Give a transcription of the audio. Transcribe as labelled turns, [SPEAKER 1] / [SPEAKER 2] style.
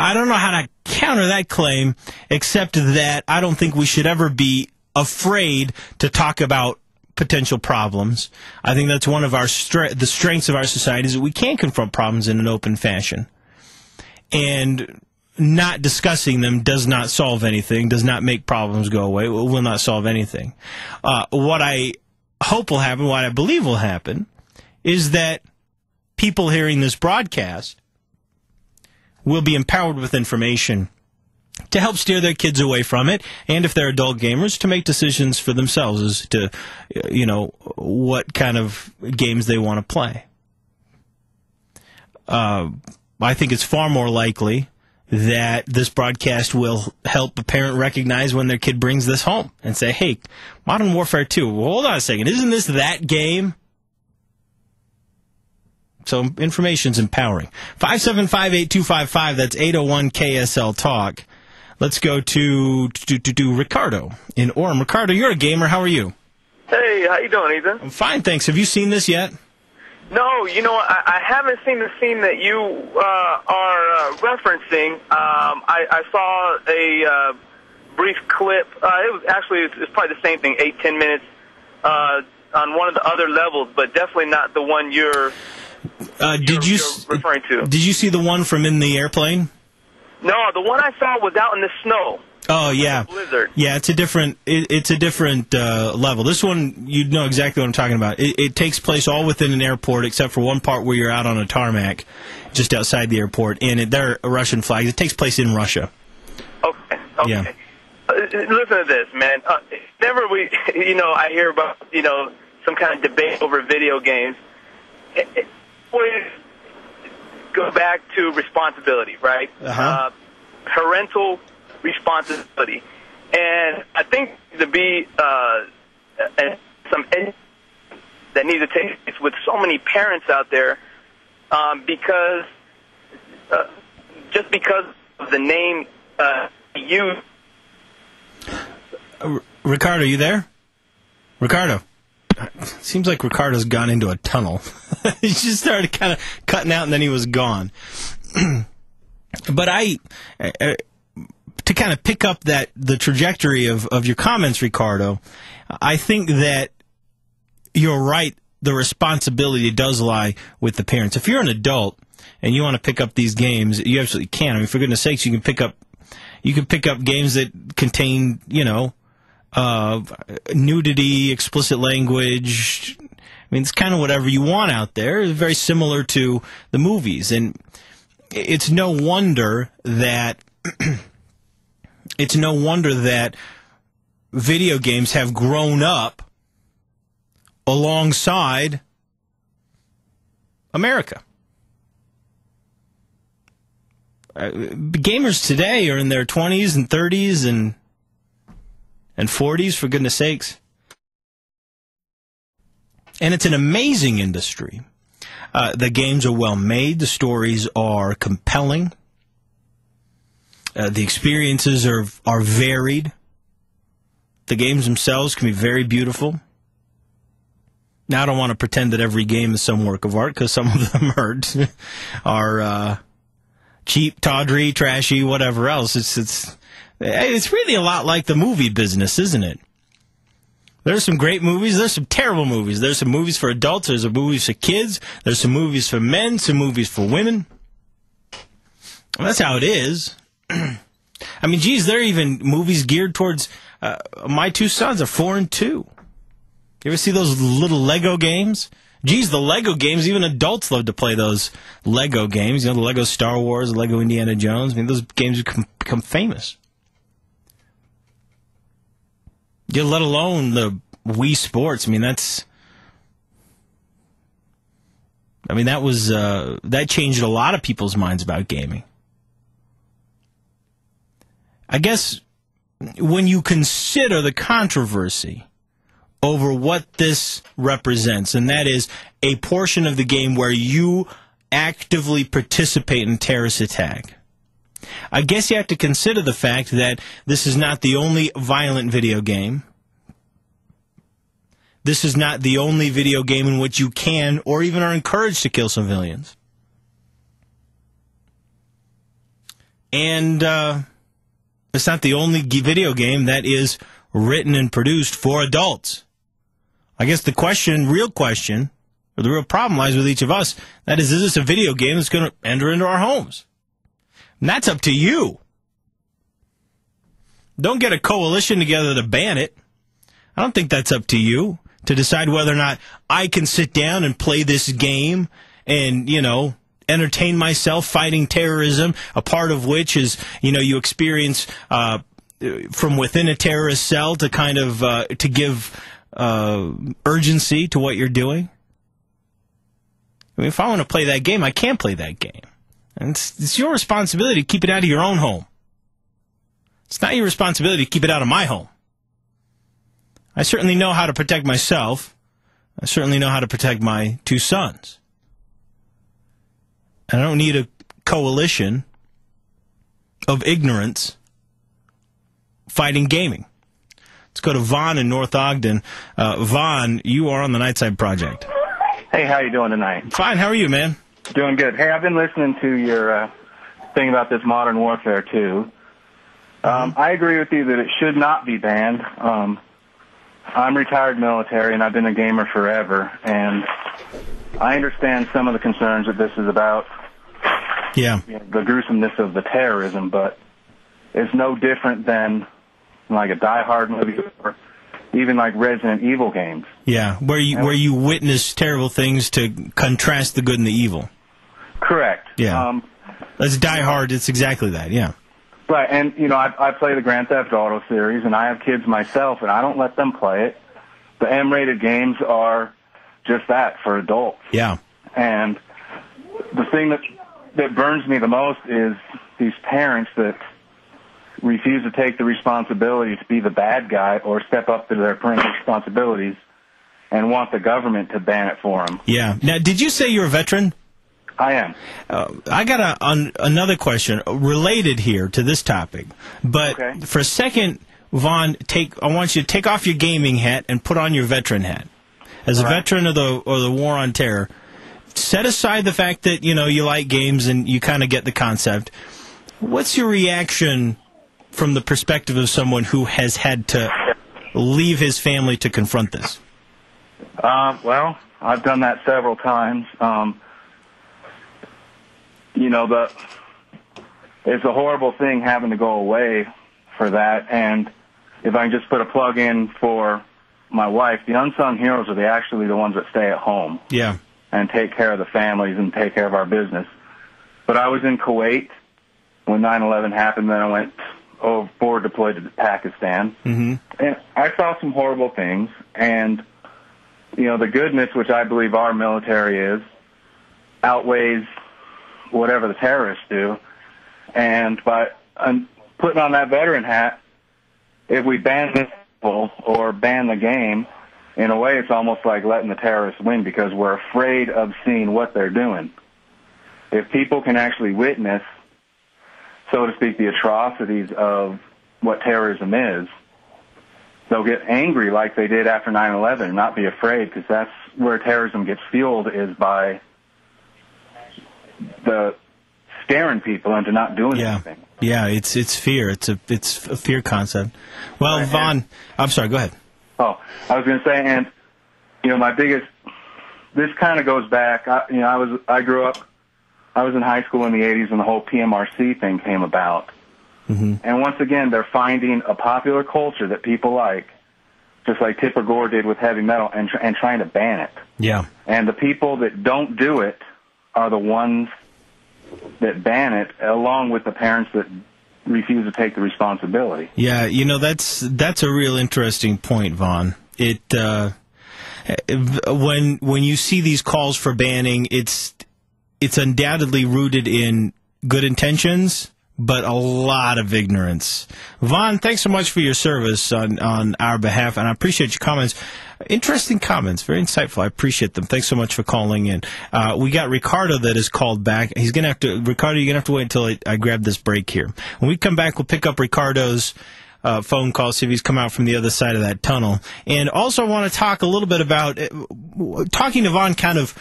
[SPEAKER 1] I don't know how to counter that claim, except that I don't think we should ever be afraid to talk about potential problems. I think that's one of our the strengths of our society is that we can confront problems in an open fashion. And not discussing them does not solve anything, does not make problems go away, will not solve anything. What I hope will happen, what I believe will happen, is that people hearing this broadcast will be empowered with information to help steer their kids away from it, and if they're adult gamers, to make decisions for themselves as to, what kind of games they want to play. I think it's far more likely that this broadcast will help a parent recognize when their kid brings this home and say, hey, Modern Warfare 2, well, hold on a second, isn't this that game? So information's empowering. 575-8255, that's 801 KSL Talk. Let's go to Ricardo in Orem. Ricardo, you're a gamer. How are you?
[SPEAKER 2] Hey, how you doing, Ethan? I'm
[SPEAKER 1] fine, thanks. Have you seen this yet?
[SPEAKER 2] No, I haven't seen the scene that you are referencing. I saw a brief clip. It's probably the same thing, 8-10 minutes on one of the other levels, but definitely not the one you're referring to.
[SPEAKER 1] Did you see the one from in the airplane?
[SPEAKER 2] No, the one I saw was out in the snow.
[SPEAKER 1] Oh yeah,
[SPEAKER 2] blizzard.
[SPEAKER 1] Yeah, it's a different level. This one, you know exactly what I'm talking about. It takes place all within an airport, except for one part where you're out on a tarmac, just outside the airport, and there are Russian flags. It takes place in Russia.
[SPEAKER 2] Okay.
[SPEAKER 1] Yeah.
[SPEAKER 2] Listen to this, man. Whenever I hear about some kind of debate over video games, it always go back to responsibility, right? Parental responsibility. And I think to be some that needs to take place with so many parents out there because just because of the name you.
[SPEAKER 1] Ricardo, you there? Ricardo. Seems like Ricardo's gone into a tunnel. He just started kind of cutting out and then he was gone. But to kind of pick up the trajectory of your comments, Ricardo, I think that you're right. The responsibility does lie with the parents. If you're an adult and you want to pick up these games, you absolutely can. I mean, for goodness sakes, you can pick up games that contain, nudity, explicit language. I mean, it's kind of whatever you want out there. It's very similar to the movies, and it's no wonder that video games have grown up alongside America. Gamers today are in their 20s and 30s and 40s, for goodness sakes. And it's an amazing industry. The games are well made. The stories are compelling. The experiences are varied. The games themselves can be very beautiful. Now, I don't want to pretend that every game is some work of art, because some of them are cheap, tawdry, trashy, whatever else. It's really a lot like the movie business, isn't it? There's some great movies. There's some terrible movies. There's some movies for adults. There's some movies for kids. There's some movies for men. Some movies for women. Well, that's how it is. I mean, geez, there are even movies geared towards my two sons are 4 and 2. You ever see those little Lego games? Geez, the Lego games, even adults love to play those Lego games. The Lego Star Wars, the Lego Indiana Jones. I mean, those games have become famous. Yeah, let alone the Wii Sports. I mean, that changed a lot of people's minds about gaming. I guess when you consider the controversy over what this represents, and that is a portion of the game where you actively participate in terrorist attack, I guess you have to consider the fact that this is not the only violent video game. This is not the only video game in which you can or even are encouraged to kill civilians. And it's not the only video game that is written and produced for adults. I guess the real question, or the real problem lies with each of us. That is this a video game that's going to enter into our homes? And that's up to you. Don't get a coalition together to ban it. I don't think that's up to you to decide whether or not I can sit down and play this game and, entertain myself fighting terrorism, a part of which is, you experience from within a terrorist cell to kind of to give urgency to what you're doing. I mean, if I want to play that game, I can play that game. And it's your responsibility to keep it out of your own home. It's not your responsibility to keep it out of my home. I certainly know how to protect myself. I certainly know how to protect my 2 sons. And I don't need a coalition of ignorance fighting gaming. Let's go to Vaughn in North Ogden. Vaughn, you are on the Nightside Project.
[SPEAKER 3] Hey, how you doing tonight?
[SPEAKER 1] Fine. How are you, man?
[SPEAKER 3] Doing good. Hey, I've been listening to your thing about this modern warfare, too. I agree with you that it should not be banned. I'm retired military, and I've been a gamer forever, and I understand some of the concerns that this is about.
[SPEAKER 1] Yeah.
[SPEAKER 3] The gruesomeness of the terrorism, but it's no different than like a Die Hard movie or even like Resident Evil games.
[SPEAKER 1] Yeah, where you witness terrible things to contrast the good and the evil.
[SPEAKER 3] Correct.
[SPEAKER 1] Yeah. That's Die Hard. It's exactly that, yeah.
[SPEAKER 3] Right, and, I play the Grand Theft Auto series, and I have kids myself, and I don't let them play it. The M-rated games are just that, for adults.
[SPEAKER 1] Yeah.
[SPEAKER 3] And the thing that burns me the most is these parents that refuse to take the responsibility to be the bad guy or step up to their parental responsibilities and want the government to ban it for them.
[SPEAKER 1] Yeah. Now, did you say you're a veteran?
[SPEAKER 3] I am.
[SPEAKER 1] I got another question related here to this topic. But
[SPEAKER 3] okay.
[SPEAKER 1] For a second, Vaughn, I want you to take off your gaming hat and put on your veteran hat. As a veteran of the war on terror, set aside the fact that, you like games and you kind of get the concept. What's your reaction from the perspective of someone who has had to leave his family to confront this?
[SPEAKER 3] Well, I've done that several times. It's a horrible thing having to go away for that. And if I can just put a plug in for my wife, the unsung heroes are actually the ones that stay at home.
[SPEAKER 1] Yeah.
[SPEAKER 3] And take care of the families and take care of our business. But I was in Kuwait when 9/11 happened. Then I went forward deployed to Pakistan. Mm-hmm. And I saw some horrible things. And, the goodness, which I believe our military is, outweighs whatever the terrorists do. And by putting on that veteran hat, if we ban this or ban the game, in a way it's almost like letting the terrorists win because we're afraid of seeing what they're doing. If people can actually witness, so to speak, the atrocities of what terrorism is, they'll get angry like they did after 9/11 and not be afraid, because that's where terrorism gets fueled, is by the scaring people into not doing anything.
[SPEAKER 1] Yeah, it's fear. It's a fear concept. Well, right, Vaughn, I'm sorry. Go ahead.
[SPEAKER 3] Oh, I was going to say, and my biggest. This kind of goes back. I grew up. I was in high school in the '80s, and the whole PMRC thing came about. Mm-hmm. And once again, they're finding a popular culture that people like, just like Tipper Gore did with heavy metal, and trying to ban it. Yeah. And the people that don't do it are the ones that ban it, along with the parents that refuse to take the responsibility. Yeah,
[SPEAKER 1] that's a real interesting point, Vaughn. It when you see these calls for banning, it's undoubtedly rooted in good intentions, but a lot of ignorance. Vaughn, thanks so much for your service on our behalf, and I appreciate your comments. Interesting comments, very insightful. I appreciate them. Thanks so much for calling in. We got Ricardo that has called back. Ricardo, you're gonna have to wait until I grab this break here. When we come back, we'll pick up Ricardo's phone call, see if he's come out from the other side of that tunnel. And also I want to talk a little bit about talking to Vaughn kind of